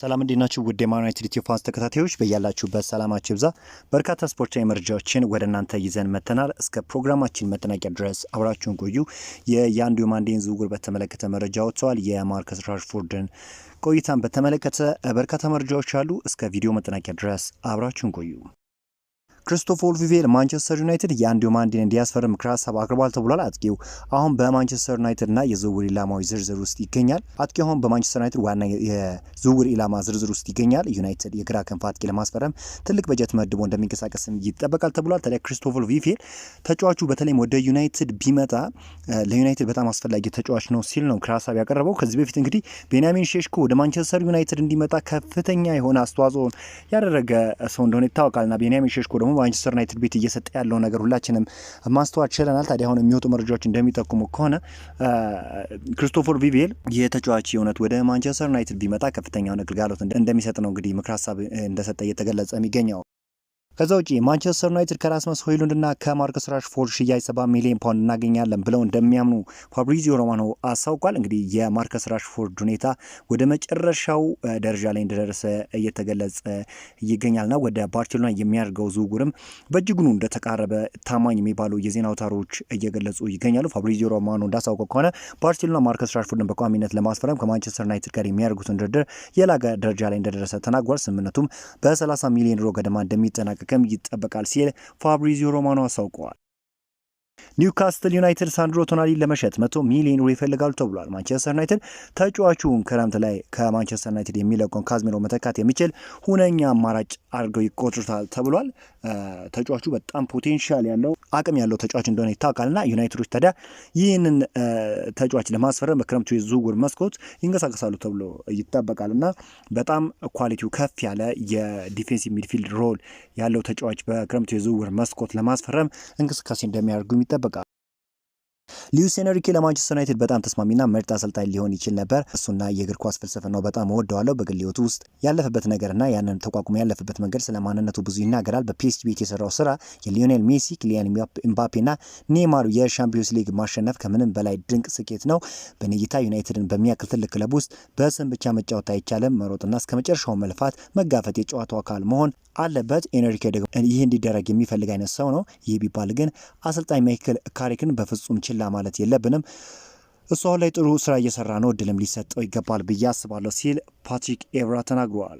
ሰላም እንዴናችሁ ውድ የማን ዩናይትድ ኢትዮ ፋንስ ተከታታዮች በያላችሁበት ሰላማችሁ ይብዛ። በርካታ ስፖርታዊ መረጃዎችን ወደ እናንተ ይዘን መተናል። እስከ ፕሮግራማችን መጠናቂያ ድረስ አብራችሁን ቆዩ። የአንድሪዮ ማንዴን ዝውውር በተመለከተ መረጃ ወጥቷል። የማርከስ ራሽፎርድን ቆይታን በተመለከተ በርካታ መረጃዎች አሉ። እስከ ቪዲዮ መጠናቂያ ድረስ አብራችሁን ቆዩ። ክሪስቶፈር ቪቬል ማንቸስተር ዩናይትድ የአንድሪዮ ማንዴን እንዲያስፈርም ምክረ ሀሳብ አቅርቧል ተብሏል። አጥቂው አሁን በማንቸስተር ዩናይትድ እና የዝውውር ኢላማዊ ዝርዝር ውስጥ ይገኛል። አጥቂው አሁን በማንቸስተር ዩናይትድ ዋና የዝውውር ኢላማ ዝርዝር ውስጥ ይገኛል። ዩናይትድ የግራ ክንፍ አጥቂ ለማስፈረም ትልቅ በጀት መድቦ እንደሚንቀሳቀስም ይጠበቃል ተብሏል። ታዲያ ክሪስቶፈር ቪቬል ተጫዋቹ በተለይም ወደ ዩናይትድ ቢመጣ ለዩናይትድ በጣም አስፈላጊ ተጫዋች ነው ሲል ነው ምክረ ሀሳብ ያቀረበው። ከዚህ በፊት እንግዲህ ቤንያሚን ሼሽኮ ወደ ማንቸስተር ዩናይትድ እንዲመጣ ከፍተኛ የሆነ አስተዋጽኦ ያደረገ ሰው እንደሆነ ይታወቃልና ቤንያሚን ሼሽኮ ደግሞ ማንቸስተር ዩናይትድ ቤት እየሰጠ ያለው ነገር ሁላችንም ማስተዋል ችለናል። ታዲያ አሁን የሚወጡ መረጃዎች እንደሚጠቁሙ ከሆነ ክሪስቶፈር ቪቬል የተጫዋች የእውነት ወደ ማንቸስተር ዩናይትድ ቢመጣ ከፍተኛ የሆነ ግልጋሎት እንደሚሰጥ ነው እንግዲህ ምክር ሀሳብ እንደሰጠ እየተገለጸ የሚገኘው። ከዛ ውጪ ማንቸስተር ዩናይትድ ከራስመስ ሆይሉንድና ከማርከስ ራሽፎርድ ሽያጭ 70 ሚሊዮን ፓውንድ እናገኛለን ብለው እንደሚያምኑ ፋብሪዚዮ ሮማኖ አሳውቋል። እንግዲህ የማርከስ ራሽፎርድ ሁኔታ ወደ መጨረሻው ደረጃ ላይ እንደደረሰ እየተገለጸ ይገኛልና ወደ ባርሴሎና የሚያደርገው ዝውውርም በእጅጉኑ እንደተቃረበ ታማኝ የሚባሉ የዜና አውታሮች እየገለጹ ይገኛሉ። ፋብሪዚዮ ሮማኖ እንዳሳውቀው ከሆነ ባርሴሎና ማርከስ ራሽፎርድን በቋሚነት ለማስፈረም ከማንቸስተር ዩናይትድ ጋር የሚያደርጉትን ድርድር የላቀ ደረጃ ላይ እንደደረሰ ተናግሯል። ስምምነቱም በ30 ሚሊዮን ዩሮ ገደማ እንደሚጠናቀቅ ይጠበቃል ሲል ፋብሪዚዮ ሮማኖ አሳውቀዋል። ኒውካስትል ዩናይትድ ሳንድሮ ቶናሊን ለመሸጥ 100 ሚሊዮን ዩሮ ይፈልጋሉ ተብሏል። ማንቸስተር ዩናይትድ ተጫዋቹን ክረምት ላይ ከማንቸስተር ዩናይትድ የሚለቀውን ካዝሜሮ መተካት የሚችል ሁነኛ አማራጭ አድርገው ይቆጥሩታል ተብሏል። ተጫዋቹ በጣም ፖቴንሻል ያለው አቅም ያለው ተጫዋች እንደሆነ ይታወቃልና ዩናይትዶች ታዲያ ይህንን ተጫዋች ለማስፈረም በክረምቱ የዝውውር መስኮት ይንቀሳቀሳሉ ተብሎ ይጠበቃልና በጣም ኳሊቲው ከፍ ያለ የዲፌንሲቭ ሚድፊልድ ሮል ያለው ተጫዋች በክረምቱ የዝውውር መስኮት ለማስፈረም እንቅስቃሴ እንደሚያደርጉ ይጠበቃል። ሉዊስ ኤንሪኬ ለማንቸስተር ዩናይትድ በጣም ተስማሚና ምርጥ አሰልጣኝ ሊሆን ይችል ነበር። እሱና የእግር ኳስ ፍልስፍናው በጣም እወደዋለሁ። በግል ሕይወቱ ውስጥ ያለፈበት ነገርና ያንን ተቋቁሞ ያለፈበት መንገድ ስለ ማንነቱ ብዙ ይናገራል። በፒኤስጂ ቤት የሰራው ስራ የሊዮኔል ሜሲ፣ ኪሊያን ኤምባፔና ኔይማር የሻምፒዮንስ ሊግ ማሸነፍ ከምንም በላይ ድንቅ ስኬት ነው። በኔ እይታ ዩናይትድን በሚያክል ትልቅ ክለብ ውስጥ በስም ብቻ መጫወት አይቻልም። መሮጥና እስከ መጨረሻው መልፋት፣ መጋፈጥ የጨዋታው አካል መሆን አለበት። ኤንሪኬ ደግሞ ይህ እንዲደረግ የሚፈልግ አይነት ሰው ነው። ይህ ቢባል ግን አሰልጣኝ ማይክል ካሪክን በፍጹም ችላ ማለት የለብንም። እሱ አሁን ላይ ጥሩ ስራ እየሰራ ነው፣ እድልም ሊሰጠው ይገባል ብዬ አስባለሁ ሲል ፓትሪክ ኤቭራ ተናግረዋል።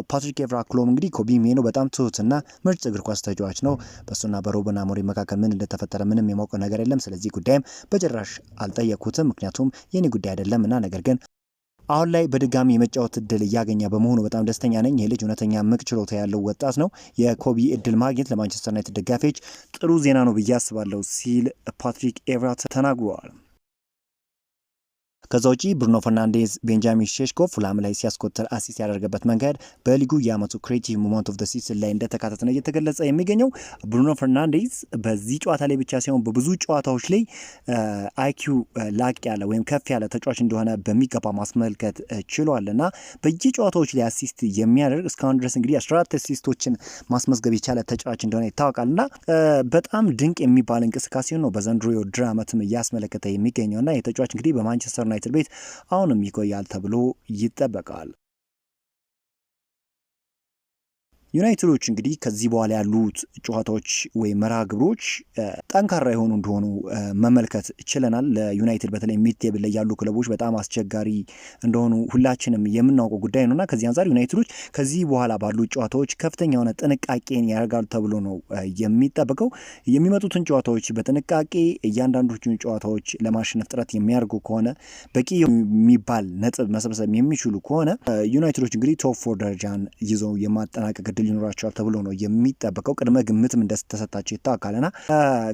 ፓትሪክ ኤቭራ ክሎም እንግዲህ ኮቢ ሜኖ በጣም ትሁትና ምርጥ እግር ኳስ ተጫዋች ነው። በእሱና በሩበን አሞሪም መካከል ምን እንደተፈጠረ ምንም የማውቀው ነገር የለም። ስለዚህ ጉዳይም በጭራሽ አልጠየኩትም፣ ምክንያቱም የኔ ጉዳይ አይደለም እና ነገር ግን አሁን ላይ በድጋሚ የመጫወት እድል እያገኘ በመሆኑ በጣም ደስተኛ ነኝ። ይህ ልጅ እውነተኛ ምቅ ችሎታ ያለው ወጣት ነው። የኮቢ እድል ማግኘት ለማንቸስተር ዩናይትድ ደጋፊዎች ጥሩ ዜና ነው ብዬ አስባለሁ ሲል ፓትሪክ ኤቭራ ተናግረዋል። ከዛ ውጪ ብሩኖ ፈርናንዴዝ ቤንጃሚን ሼሽኮ ፉላም ላይ ሲያስቆጥር አሲስት ያደረገበት መንገድ በሊጉ የአመቱ ክሬቲቭ ሞመንት ኦፍ ዘ ሲዝን ላይ እንደተካተተ ነው እየተገለጸ የሚገኘው። ብሩኖ ፈርናንዴዝ በዚህ ጨዋታ ላይ ብቻ ሳይሆን በብዙ ጨዋታዎች ላይ አይኪው ላቅ ያለ ወይም ከፍ ያለ ተጫዋች እንደሆነ በሚገባ ማስመልከት ችሏልና በየጨዋታዎች ላይ አሲስት የሚያደርግ እስካሁን ድረስ እንግዲህ 14 አሲስቶችን ማስመዝገብ የቻለ ተጫዋች እንደሆነ ይታወቃልና በጣም ድንቅ የሚባል እንቅስቃሴ ነው በዘንድሮ የውድድር ዓመትም እያስመለከተ የሚገኘውና የተጫዋች እንግዲህ በማንቸስተር ዩናይትድ ቤት አሁንም ይቆያል ተብሎ ይጠበቃል። ዩናይትዶች እንግዲህ ከዚህ በኋላ ያሉት ጨዋታዎች ወይም መርሃ ግብሮች ጠንካራ የሆኑ እንደሆኑ መመልከት ችለናል። ለዩናይትድ በተለይ ሚድ ቴብል ላይ ያሉ ክለቦች በጣም አስቸጋሪ እንደሆኑ ሁላችንም የምናውቀው ጉዳይ ነውና ከዚህ አንጻር ዩናይትዶች ከዚህ በኋላ ባሉ ጨዋታዎች ከፍተኛ የሆነ ጥንቃቄን ያደርጋሉ ተብሎ ነው የሚጠበቀው። የሚመጡትን ጨዋታዎች በጥንቃቄ እያንዳንዶቹን ጨዋታዎች ለማሸነፍ ጥረት የሚያደርጉ ከሆነ በቂ የሚባል ነጥብ መሰብሰብ የሚችሉ ከሆነ ዩናይትዶች እንግዲህ ቶፕ 4 ደረጃን ይዘው የማጠናቀቅ ሊኖራቸዋል ተብሎ ነው የሚጠበቀው። ቅድመ ግምትም እንደተሰጣቸው ይታወቃልና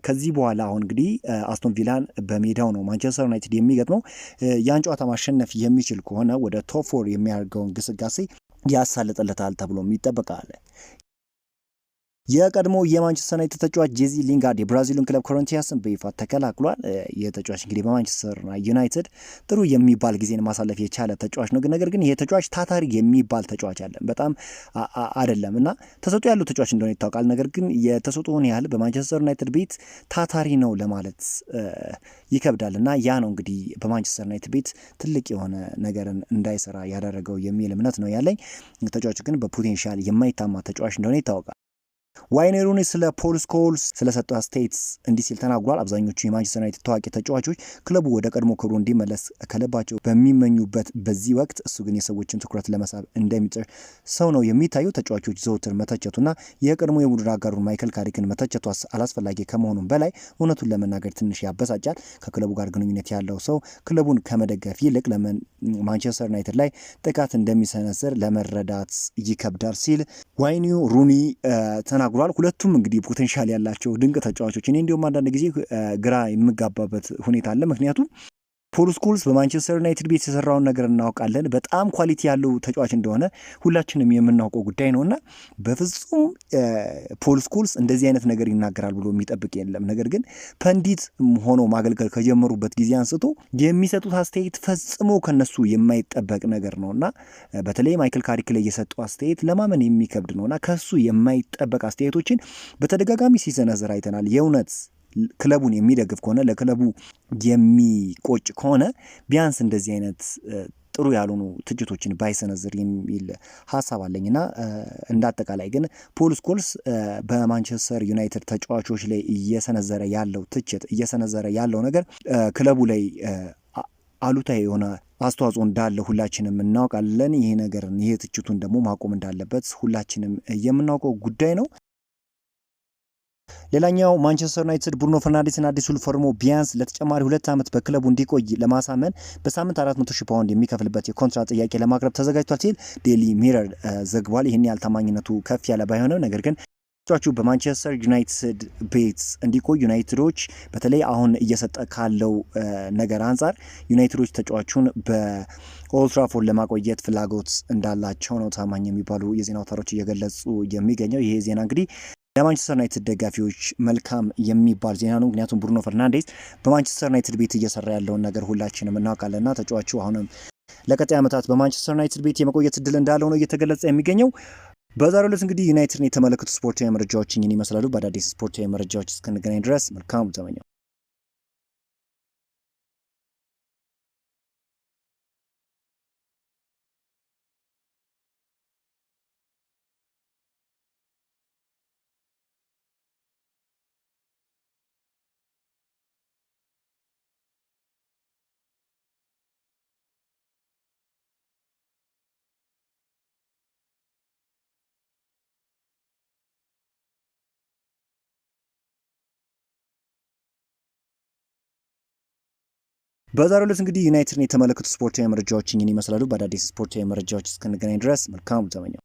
ከዚህ በኋላ አሁን እንግዲህ አስቶን ቪላን በሜዳው ነው ማንቸስተር ዩናይትድ የሚገጥመው። ያን ጨዋታ ማሸነፍ የሚችል ከሆነ ወደ ቶፕ 4 የሚያደርገውን ግስጋሴ ያሳልጥለታል ተብሎ ይጠበቃል። የቀድሞ የማንቸስተር ዩናይትድ ተጫዋች ጄዚ ሊንጋርድ የብራዚሉን ክለብ ኮሪንቲያንስን በይፋ ተቀላቅሏል። የተጫዋች እንግዲህ በማንቸስተር ዩናይትድ ጥሩ የሚባል ጊዜን ማሳለፍ የቻለ ተጫዋች ነው። ነገር ግን ይሄ ተጫዋች ታታሪ የሚባል ተጫዋች አለ በጣም አይደለም እና ተሰጥኦ ያለው ተጫዋች እንደሆነ ይታወቃል። ነገር ግን የተሰጥኦውን ያህል በማንቸስተር ዩናይትድ ቤት ታታሪ ነው ለማለት ይከብዳል እና ያ ነው እንግዲህ በማንቸስተር ዩናይትድ ቤት ትልቅ የሆነ ነገርን እንዳይሰራ ያደረገው የሚል እምነት ነው ያለኝ። ተጫዋቹ ግን በፖቴንሻል የማይታማ ተጫዋች እንደሆነ ይታወቃል። ዋይኔ ሩኒ ስለ ፖል ስኮልስ ስለሰጠው አስተያየት እንዲህ ሲል ተናግሯል። አብዛኞቹ የማንቸስተር ዩናይትድ ታዋቂ ተጫዋቾች ክለቡ ወደ ቀድሞ ክብሩ እንዲመለስ ከልባቸው በሚመኙበት በዚህ ወቅት እሱ ግን የሰዎችን ትኩረት ለመሳብ እንደሚጥር ሰው ነው የሚታየው። ተጫዋቾች ዘውትር መተቸቱና የቀድሞ የቡድን አጋሩን ማይክል ካሪክን መተቸቱ አላስፈላጊ ከመሆኑም በላይ እውነቱን ለመናገር ትንሽ ያበሳጫል። ከክለቡ ጋር ግንኙነት ያለው ሰው ክለቡን ከመደገፍ ይልቅ ለምን ማንቸስተር ዩናይትድ ላይ ጥቃት እንደሚሰነዝር ለመረዳት ይከብዳል ሲል ዋይኔ ሩኒ ተናግሯል። ሁለቱም እንግዲህ ፖቴንሻል ያላቸው ድንቅ ተጫዋቾች። እኔ እንዲሁም አንዳንድ ጊዜ ግራ የምጋባበት ሁኔታ አለ። ምክንያቱም ፖል ስኮልስ በማንቸስተር ዩናይትድ ቤት የሰራውን ነገር እናውቃለን። በጣም ኳሊቲ ያለው ተጫዋች እንደሆነ ሁላችንም የምናውቀው ጉዳይ ነውና በፍጹም ፖል ስኮልስ እንደዚህ አይነት ነገር ይናገራል ብሎ የሚጠብቅ የለም። ነገር ግን ፐንዲት ሆኖ ማገልገል ከጀመሩበት ጊዜ አንስቶ የሚሰጡት አስተያየት ፈጽሞ ከነሱ የማይጠበቅ ነገር ነውና በተለይ ማይክል ካሪክ ላይ የሰጠው አስተያየት ለማመን የሚከብድ ነውና ከሱ የማይጠበቅ አስተያየቶችን በተደጋጋሚ ሲሰነዝር አይተናል። የእውነት ክለቡን የሚደግፍ ከሆነ ለክለቡ የሚቆጭ ከሆነ ቢያንስ እንደዚህ አይነት ጥሩ ያልሆኑ ትችቶችን ባይሰነዝር የሚል ሀሳብ አለኝና እንደ አጠቃላይ ግን ፖል ስኮልስ በማንቸስተር ዩናይትድ ተጫዋቾች ላይ እየሰነዘረ ያለው ትችት እየሰነዘረ ያለው ነገር ክለቡ ላይ አሉታዊ የሆነ አስተዋጽኦ እንዳለ ሁላችንም እናውቃለን። ይሄ ነገርን ይሄ ትችቱን ደግሞ ማቆም እንዳለበት ሁላችንም የምናውቀው ጉዳይ ነው። ሌላኛው ማንቸስተር ዩናይትድ ብሩኖ ፈርናንዴስን አዲስ ውል ፈርሞ ቢያንስ ለተጨማሪ 2 ዓመት በክለቡ እንዲቆይ ለማሳመን በሳምንት 400,000 ፓውንድ የሚከፍልበት የኮንትራት ጥያቄ ለማቅረብ ተዘጋጅቷል ሲል ዴሊ ሚረር ዘግቧል። ይህን ያህል ታማኝነቱ ከፍ ያለ ባይሆንም ነገር ግን ተጫዋቹ በማንቸስተር ዩናይትድ ቤት እንዲቆይ ዩናይትዶች በተለይ አሁን እየሰጠ ካለው ነገር አንጻር ዩናይትዶች ተጫዋቹን በኦልድ ትራፎርድ ለማቆየት ፍላጎት እንዳላቸው ነው ታማኝ የሚባሉ የዜና አውታሮች እየገለጹ የሚገኘው። ይሄ ዜና እንግዲህ ለማንቸስተር ዩናይትድ ደጋፊዎች መልካም የሚባል ዜና ነው። ምክንያቱም ብሩኖ ፈርናንዴስ በማንቸስተር ዩናይትድ ቤት እየሰራ ያለውን ነገር ሁላችንም እናውቃለንና ተጫዋቹ አሁንም ለቀጣይ ዓመታት በማንቸስተር ዩናይትድ ቤት የመቆየት እድል እንዳለው ነው እየተገለጸ የሚገኘው። በዛሬው ዕለት እንግዲህ ዩናይትድን የተመለከቱ ስፖርታዊ መረጃዎች ይህን ይመስላሉ። በአዳዲስ ስፖርታዊ መረጃዎች እስክንገናኝ ድረስ መልካም ተመኘው። በዛሬው ዕለት እንግዲህ ዩናይትድን የተመለከቱ ስፖርታዊ መረጃዎች ይህን ይመስላሉ። በአዳዲስ ስፖርታዊ መረጃዎች እስክንገናኝ ድረስ መልካም ተመኘው።